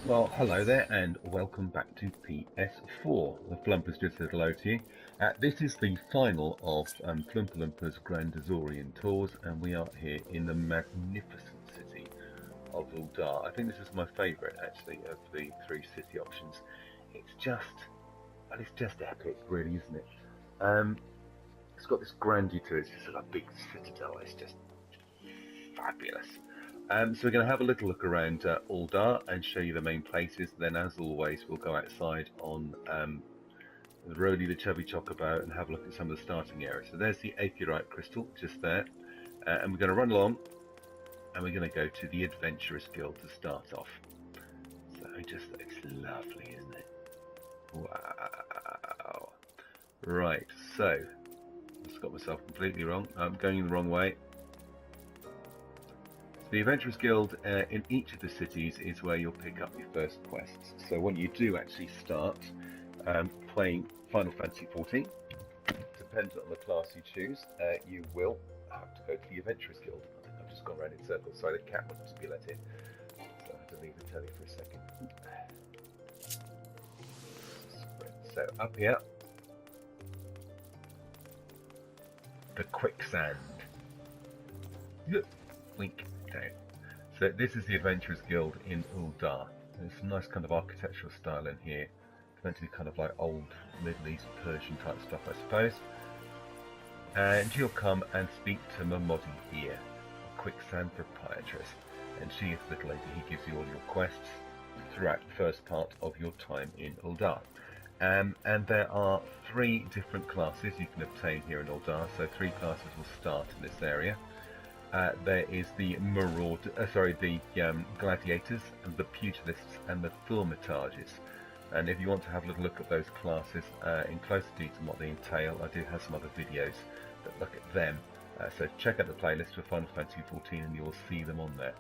Well, hello there, and welcome back to PS4. The Flumpa's just said hello to you. This is the final of Flumpa Lumpa's Grand Eorzean tours, and we are here in the magnificent city of Ul'Dah. I think this is my favourite, actually, of the three city options. It's just epic, really, isn't it? It's got this grandeur to it. It's just like a big citadel. It's just fabulous. So we're going to have a little look around Ul'Dah and show you the main places. Then, as always, we'll go outside on the roadie, the chubby chocobo, and have a look at some of the starting areas. So there's the aeorite crystal, just there. And we're going to run along, and we're going to go to the Adventurers Guild to start off. So it's lovely, isn't it? Wow. Right, so I just got myself completely wrong. I'm going in the wrong way. The Adventurers Guild in each of the cities is where you'll pick up your first quests. So when you do actually start playing Final Fantasy XIV, depending on the class you choose, you will have to go to the Adventurers Guild. I think I've just gone around in circles. Sorry, the cat wants to be let in, so I have to leave the telly for a second. So up here, the quicksand. Wink. Down. So this is the Adventurers Guild in Ul'Dah. There's some nice kind of architectural style in here. Meant to be kind of like old Middle East Persian type stuff, I suppose. And you'll come and speak to Mamodi here, a quicksand proprietress. And she is the little lady who gives you all your quests throughout the first part of your time in Ul'Dah. And there are 3 different classes you can obtain here in Ul'Dah. So 3 classes will start in this area. There is the gladiators, and the pugilists, and the thaumaturges. And if you want to have a little look at those classes in closer detail and what they entail, I do have some other videos that look at them. So check out the playlist for Final Fantasy XIV and you'll see them on there.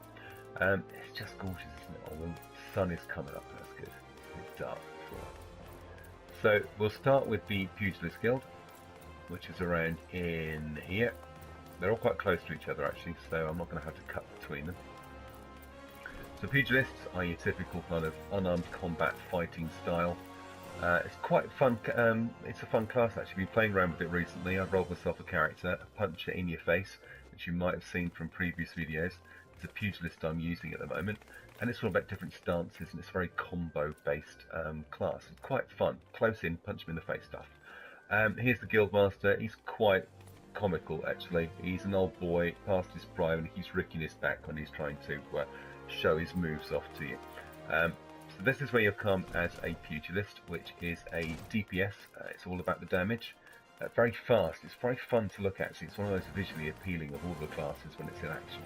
It's just gorgeous, isn't it? Oh, the sun is coming up, that's good. It's dark as well. So we'll start with the Pugilist Guild, which is around in here. They're all quite close to each other actually, so I'm not going to have to cut between them. So pugilists are your typical kind of unarmed combat fighting style. It's quite fun. It's a fun class actually. Been playing around with it recently. I've rolled myself a character, a puncher in your face, which you might have seen from previous videos. It's a pugilist I'm using at the moment, and it's all about different stances, and it's a very combo-based class. It's quite fun. Close in, punch him in the face stuff. Here's the guildmaster. He's quite comical actually. He's an old boy past his prime and he's ricking his back when he's trying to show his moves off to you. So this is where you'll come as a pugilist, which is a DPS. It's all about the damage. Very fast. It's very fun to look at. It's one of those visually appealing of all the classes when it's in action.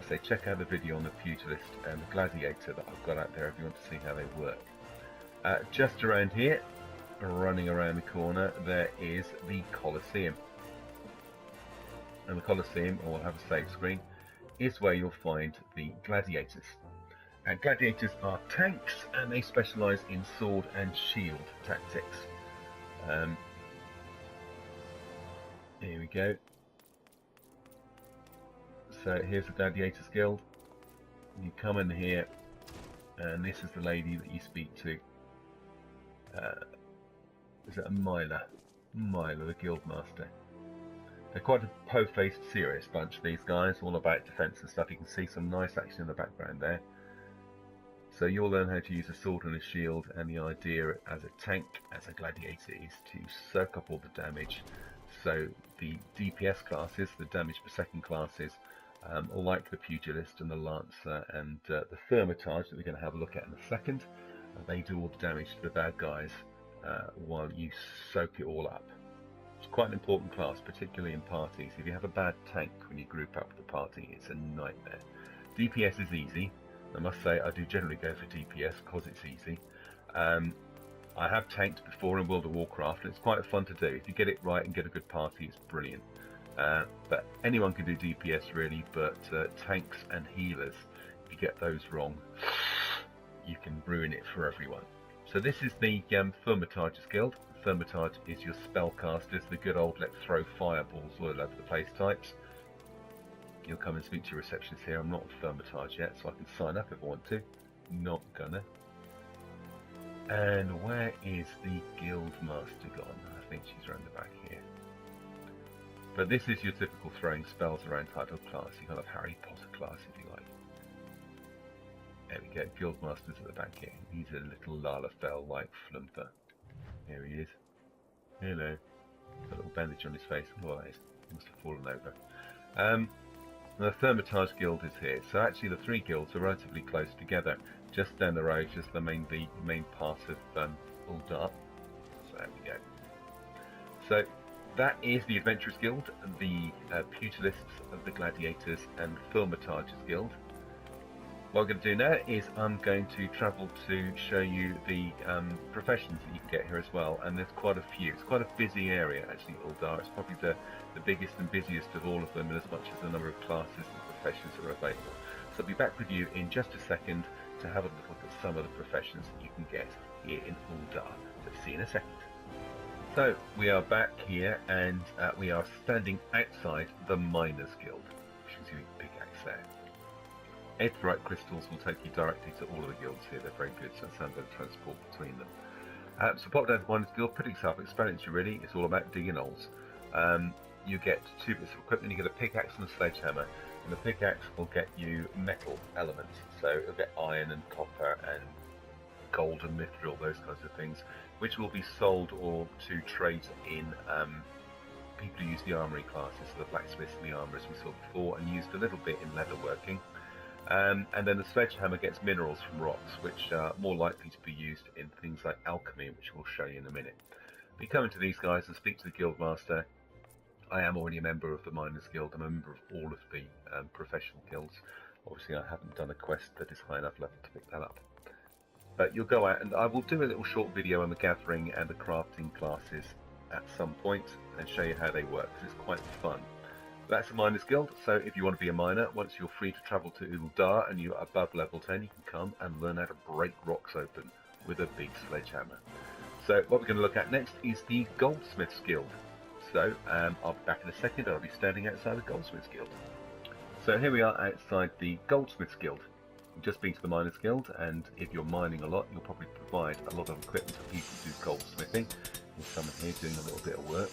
I say check out the video on the pugilist and the gladiator that I've got out there if you want to see how they work. Just around here, running around the corner, there is the Colosseum. And the Colosseum, or we'll have a save screen, is where you'll find the gladiators. And gladiators are tanks, and they specialise in sword and shield tactics. Here we go. So here's the Gladiators Guild. You come in here, and this is the lady that you speak to. Is it a Myla? Myla, the Guildmaster. They're quite a po-faced, serious bunch, these guys, all about defence and stuff. You can see some nice action in the background there. So you'll learn how to use a sword and a shield, and the idea as a tank, as a gladiator, is to soak up all the damage. So the DPS classes, the damage per second classes, like the pugilist and the lancer and the thaumaturge that we're going to have a look at in a second, they do all the damage to the bad guys while you soak it all up. It's quite an important class, particularly in parties. If you have a bad tank when you group up with the party, it's a nightmare. DPS is easy. I must say I do generally go for DPS because it's easy. I have tanked before in World of Warcraft, and it's quite fun to do. If you get it right and get a good party, it's brilliant. But anyone can do DPS really, but tanks and healers, if you get those wrong, you can ruin it for everyone. So this is the Thaumaturge's Guild. Thaumaturge is your spellcasters, the good old let's throw fireballs all over the place types. You'll come and speak to your receptionist here. I'm not a Thaumaturge yet, so I can sign up if I want to. Not gonna. And where is the Guildmaster gone? I think she's around the back here. But this is your typical throwing spells around type of class. You kind of Harry Potter class if you like. There we go, Guildmaster's at the back here. He's a little Lalafell like Flumpa. Here he is. Hello. Got a little bandage on his face. Otherwise, he must have fallen over. The Thaumaturge Guild is here. So actually the three guilds are relatively close together. Just down the road, just the main part of Ul'Dah. So there we go. So that is the Adventurers Guild, the Pugilists, the Gladiators, and Thaumaturge's Guild. What I'm going to do now is I'm going to travel to show you the professions that you can get here as well, and there's quite a few. It's quite a busy area actually, Ul'Dah. It's probably the biggest and busiest of all of them, in as much as the number of classes and professions that are available. So I'll be back with you in just a second to have a look at some of the professions that you can get here in Ul'Dah. So see you in a second. So we are back here, and we are standing outside the Miners Guild, which is your pickaxe there. Aetheryte crystals will take you directly to all of the guilds here. They're very good, so that's how I'm going to transport between them. So pop down to Miners Guild, pretty self-explanatory really. It's all about digging holes. You get two bits of equipment. You get a pickaxe and a sledgehammer, and the pickaxe will get you metal elements. So it'll get iron and copper and gold and mithril, those kinds of things, which will be sold or to trade in people who use the armory classes, so the blacksmiths and the armourers we saw before, and used a little bit in leatherworking. And then the sledgehammer gets minerals from rocks, which are more likely to be used in things like alchemy, which we'll show you in a minute. But you come into these guys and speak to the Guildmaster. I am already a member of the Miners Guild. I'm a member of all of the professional guilds. Obviously I haven't done a quest that is high enough level to pick that up. But you'll go out, and I will do a little short video on the gathering and the crafting classes at some point and show you how they work, because it's quite fun. That's the Miners Guild, so if you want to be a miner, once you're free to travel to Ul'Dah and you're above level 10, you can come and learn how to break rocks open with a big sledgehammer. So what we're going to look at next is the Goldsmiths Guild. So I'll be back in a second. I'll be standing outside the Goldsmiths Guild. So here we are outside the Goldsmiths Guild. We've just been to the Miners Guild, and if you're mining a lot, you'll probably provide a lot of equipment for people to do goldsmithing. There's someone here doing a little bit of work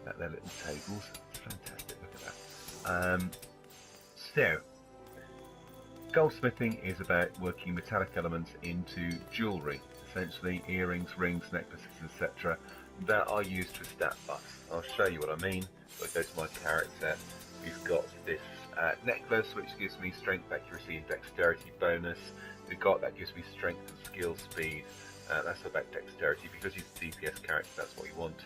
at their little tables. It's fantastic. So, goldsmithing is about working metallic elements into jewellery, essentially earrings, rings, necklaces, etc. that are used for stat buffs. I'll show you what I mean. So I go to my character. We've got this necklace, which gives me strength, accuracy, and dexterity bonus. We've got that gives me strength and skill speed. That's about dexterity. Because he's a DPS character, that's what you want.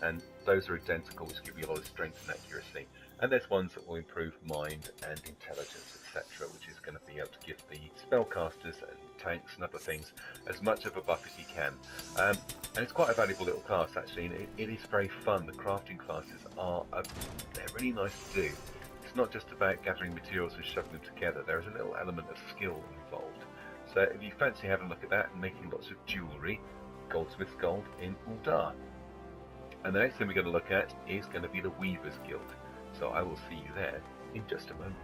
And those are identical, which give you a lot of strength and accuracy. And there's ones that will improve mind and intelligence, etc., which is going to be able to give the spellcasters and tanks and other things as much of a buff as you can. And it's quite a valuable little class, actually, and it is very fun. The crafting classes are they're really nice to do. It's not just about gathering materials and shoving them together. There is a little element of skill involved. So if you fancy having a look at that and making lots of jewellery, Goldsmiths Gold in Ul'Dah. And the next thing we're going to look at is going to be the Weavers Guild. So I will see you there in just a moment.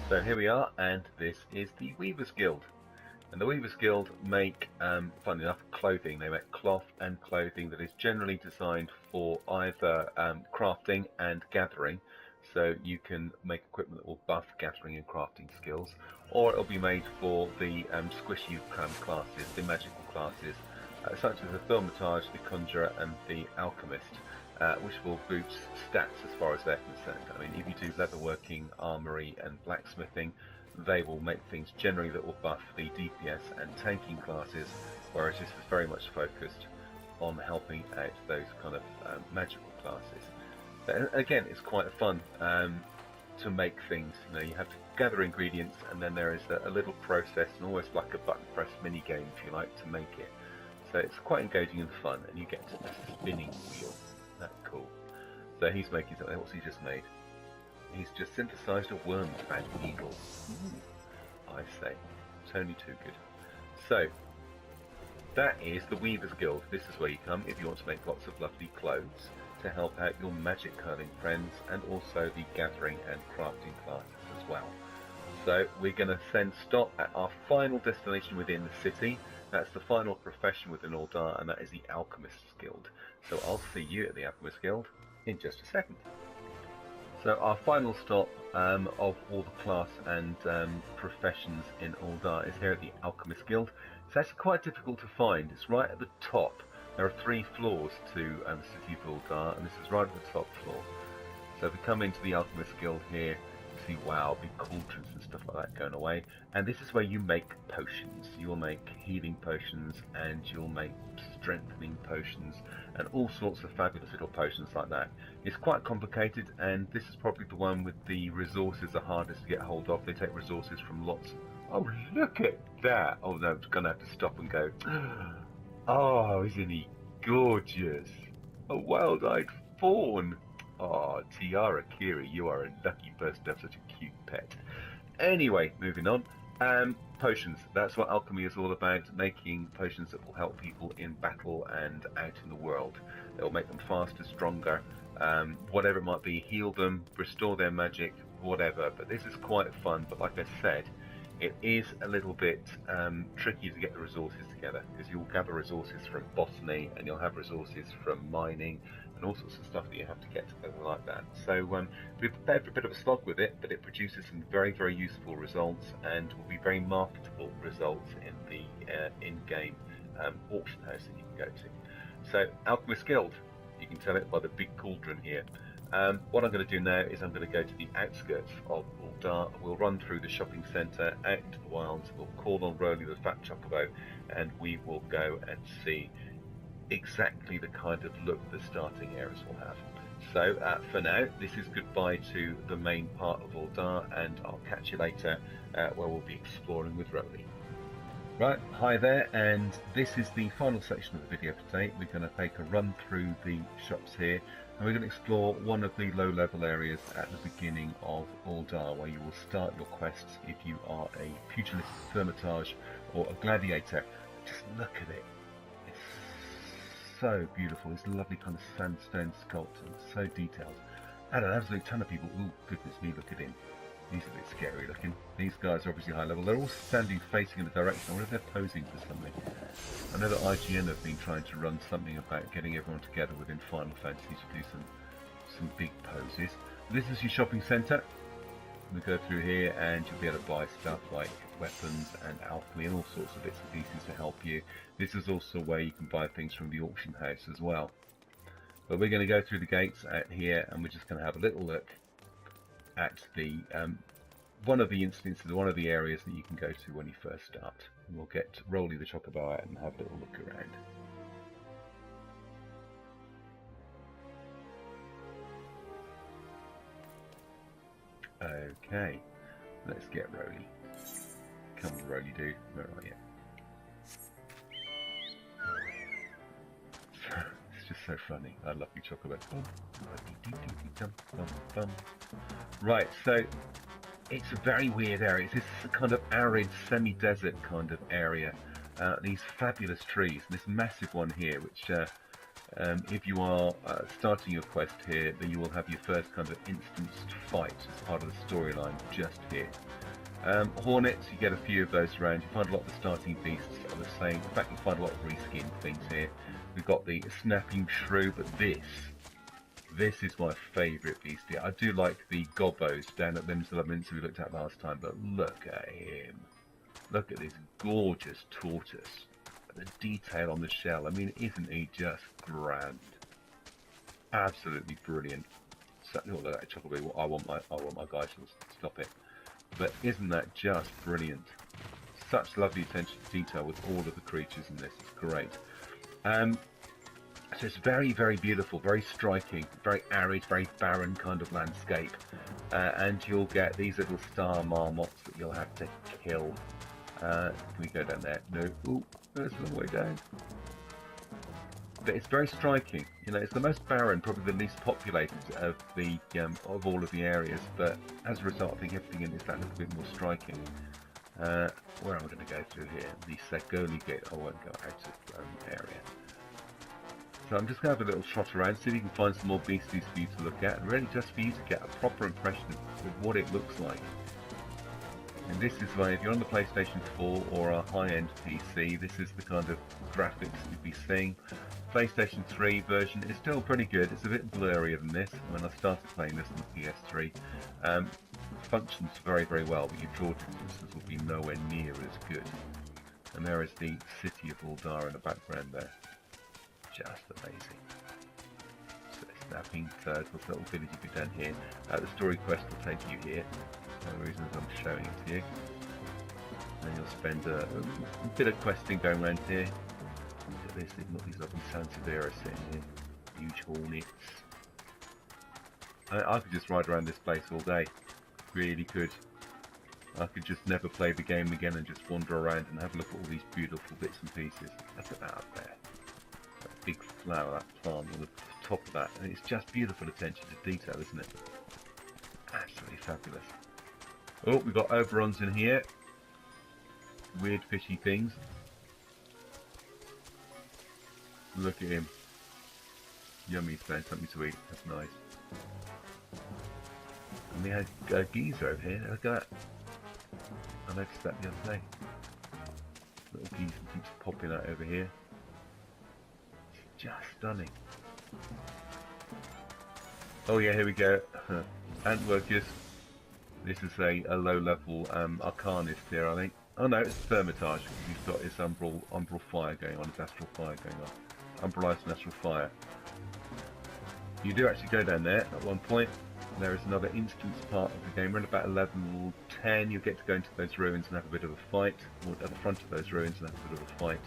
So here we are, and this is the Weavers Guild. And the Weavers Guild make, funnily enough, clothing. They make cloth and clothing that is generally designed for either crafting and gathering. So you can make equipment that will buff gathering and crafting skills, or it'll be made for the squishy classes, the magical classes, such as the Thaumaturge, the Conjurer, and the Alchemist. Which will boost stats as far as they're concerned. I mean, if you do leatherworking, armory, and blacksmithing, they will make things generally that will buff the DPS and tanking classes, whereas this is very much focused on helping out those kind of magical classes. And again, it's quite fun to make things. You know, you have to gather ingredients, and then there is a little process, and almost like a button press mini game, if you like, to make it. So it's quite engaging and fun, and you get a spinning wheel. That's cool. So he's making something. What's he just made? He's just synthesized a worm-fang eagle. I say. It's only too good. So, that is the Weaver's Guild. This is where you come if you want to make lots of lovely clothes to help out your magic curling friends, and also the gathering and crafting classes as well. So we're going to then stop at our final destination within the city. That's the final profession within Ul'Dah, and that is the Alchemist's Guild. So I'll see you at the Alchemist's Guild in just a second. So our final stop of all the class and professions in Ul'Dah is here at the Alchemist Guild. It's actually quite difficult to find. It's right at the top. There are 3 floors to the city of Ul'Dah, and this is right at the top floor. So if we come into the Alchemist Guild here, you see, wow, big cauldrons and stuff like that going away. And this is where you make potions. You'll make healing potions, and you'll make strengthening potions, and all sorts of fabulous little potions like that. It's quite complicated, and this is probably the one with the resources the hardest to get hold of. They take resources from lots. Oh, look at that! Oh no, I'm going to have to stop and go. Oh, isn't he gorgeous? A wild-eyed fawn. Oh, Tiara Kiri, you are a lucky person to have such a cute pet. Anyway, moving on. Potions. That's what alchemy is all about. Making potions that will help people in battle and out in the world. It will make them faster, stronger, whatever it might be. Heal them, restore their magic, whatever. But this is quite fun. But like I said, it is a little bit tricky to get the resources together, because you'll gather resources from botany, and you'll have resources from mining, and all sorts of stuff that you have to get together like that. So we've prepared for a bit of a slog with it, but it produces some very, very useful results, and will be very marketable results in the in-game auction house that you can go to. So Alchemist Guild, you can tell it by the big cauldron here. What I'm going to do now is I'm going to go to the outskirts of Ul'Dah. We'll run through the shopping centre, out into the wilds, we'll call on Roly the Fat Chocobo, and we will go and see exactly the kind of look the starting areas will have. So for now, this is goodbye to the main part of Ul'Dah, and I'll catch you later where we'll be exploring with Roly. Right, hi there, and this is the final section of the video today. We're going to take a run through the shops here, and we're going to explore one of the low-level areas at the beginning of Ul'Dah, where you will start your quests if you are a pugilist, thermitage, or a gladiator. Just look at it. It's so beautiful. It's a lovely kind of sandstone sculpture, so detailed. And an absolute ton of people. Ooh, goodness me, look at him. He's a bit scary looking. These guys are obviously high level. They're all standing facing in a direction. I wonder if they're posing for something. I know that IGN have been trying to run something about getting everyone together within Final Fantasy to do some big poses. This is your shopping centre. We go through here and you'll be able to buy stuff like weapons and alchemy and all sorts of bits and pieces to help you. This is also where you can buy things from the auction house as well. But we're going to go through the gates out here, and we're just going to have a little look at the one of the instances, one of the areas that you can go to when you first start. And we'll get Roly the Chocobo out and have a little look around. Okay, let's get Roly. Come on, Roly, dude. Where are you? It's just so funny. I love you, Chocobo. Right, so it's a very weird area. It's this kind of arid, semi-desert kind of area. These fabulous trees, and this massive one here, which if you are starting your quest here, then you will have your first kind of instanced fight as part of the storyline just here. Hornets, you get a few of those around. You find a lot of the starting beasts are the same. In fact, you find a lot of reskinned things here. We've got the snapping shrew, but this is my favourite beast here. I do like the gobos down at Limbs of Laments we looked at last time, but look at him. Look at this gorgeous tortoise. The detail on the shell. I mean, isn't he just grand? Absolutely brilliant. So, oh, look at that chocolate. I want my guys to stop it. But isn't that just brilliant? Such lovely attention to detail with all of the creatures in this. It's great. So it's very, very beautiful, very striking, very arid, very barren kind of landscape. And you'll get these little star marmots that you'll have to kill. Can we go down there? No. Ooh, there's a long way down. But it's very striking. You know, it's the most barren, probably the least populated of all of the areas. But as a result, I think everything in it is that little bit more striking. Where am I going to go through here? The Sagoli gate. I won't go out of area. So I'm just going to have a little trot around, see if you can find some more beasties for you to look at, and really just for you to get a proper impression of what it looks like. And this is why, if you're on the PlayStation 4 or a high-end PC, this is the kind of graphics you'd be seeing. PlayStation 3 version is still pretty good. It's a bit blurrier than this. When I started playing this on the PS3, functions very, very well, but your draw distances will be nowhere near as good. And there is the city of Ul'Dah in the background there. Just amazing. So snapping turtles, little village if you're down here. The story quest will take you here. The reason is I'm showing it to you. And you'll spend a bit of questing going around here. Look at this, they've got these lovely Eorzean sitting here. Huge hornets. I could just ride around this place all day. Really could. I could just never play the game again and just wander around and have a look at all these beautiful bits and pieces. Look at that up there. That big flower, that plant on the top of that. And it's just beautiful attention to detail, isn't it? Absolutely fabulous. Oh, we've got Oberons in here. Weird fishy things. Look at him. Yummy, found something to eat. That's nice. And we had geese over here. Look at that. I noticed that the other day. Little geese keeps popping out over here. It's just stunning. Oh yeah, here we go. Ant workers. This is a low-level Arcanist here, I think. Oh no, it's Thermitage. He's got his umbral fire going on, his astral fire going on. Umbralized and astral fire. You do actually go down there at one point. There is another instance part of the game. Around about level 10, you get to go into those ruins and have a bit of a fight. Or at the front of those ruins and have a bit of a fight.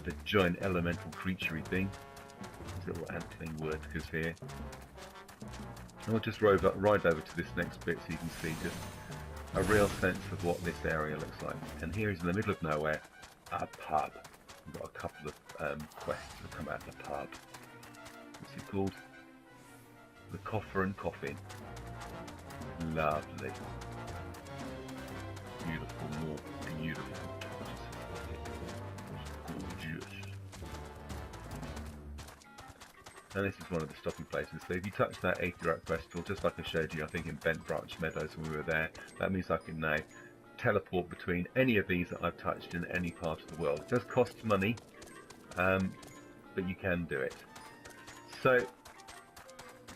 The giant elemental creaturey thing. These little ant-thing workers here. I'll just ride over to this next bit so you can see just a real sense of what this area looks like. And here is in the middle of nowhere, a pub. We've got a couple of quests that come out of the pub. What's it called? The Coffer and Coffin. Lovely. Beautiful, more beautiful. Gorgeous. And this is one of the stopping places. So if you touch that Aetherite crystal, just like I showed you, I think in Bent Branch Meadows when we were there, that means I can now teleport between any of these that I've touched in any part of the world. It does cost money, but you can do it. So,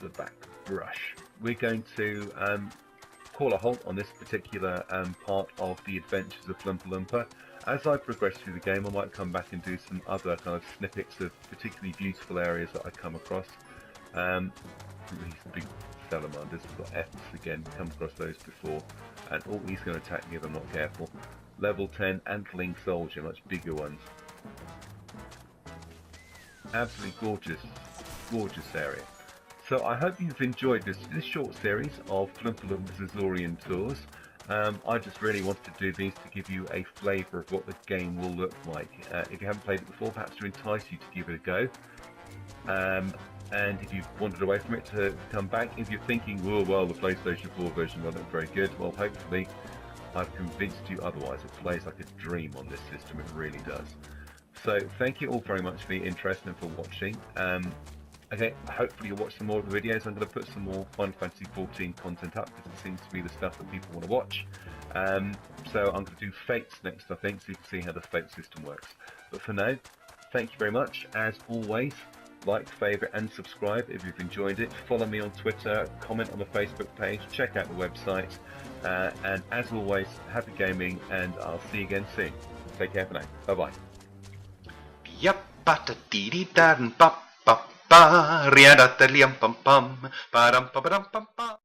the back brush. We're going to call a halt on this particular part of the adventures of Lumpa. As I progress through the game, I might come back and do some other kind of snippets of particularly beautiful areas that I come across. These big salamanders, we've got F's again, come across those before, and oh, he's going to attack me if I'm not careful. Level 10 Antling Soldier, much bigger ones. Absolutely gorgeous, gorgeous area. So I hope you've enjoyed this short series of Lumpa's Eorzean tours. I just really wanted to do these to give you a flavour of what the game will look like. If you haven't played it before, perhaps to entice you to give it a go. And if you've wandered away from it, to come back. If you're thinking, oh well, the PlayStation 4 version won't look very good, well hopefully I've convinced you otherwise. It plays like a dream on this system, it really does. So thank you all very much for your interest and for watching. Okay, hopefully you'll watch some more of the videos. I'm going to put some more Final Fantasy XIV content up because it seems to be the stuff that people want to watch. So I'm going to do Fates next, I think, so you can see how the Fate system works. But for now, thank you very much. As always, like, favourite and subscribe if you've enjoyed it. Follow me on Twitter, comment on the Facebook page, check out the website. And as always, happy gaming, and I'll see you again soon. Take care for now. Bye-bye. Yep, ba-da-dee-dee-da-dum, ba-ba-ba, ria-da-da-liam-pam-pam, ba-dum-pa-ba-dum-pam-pam.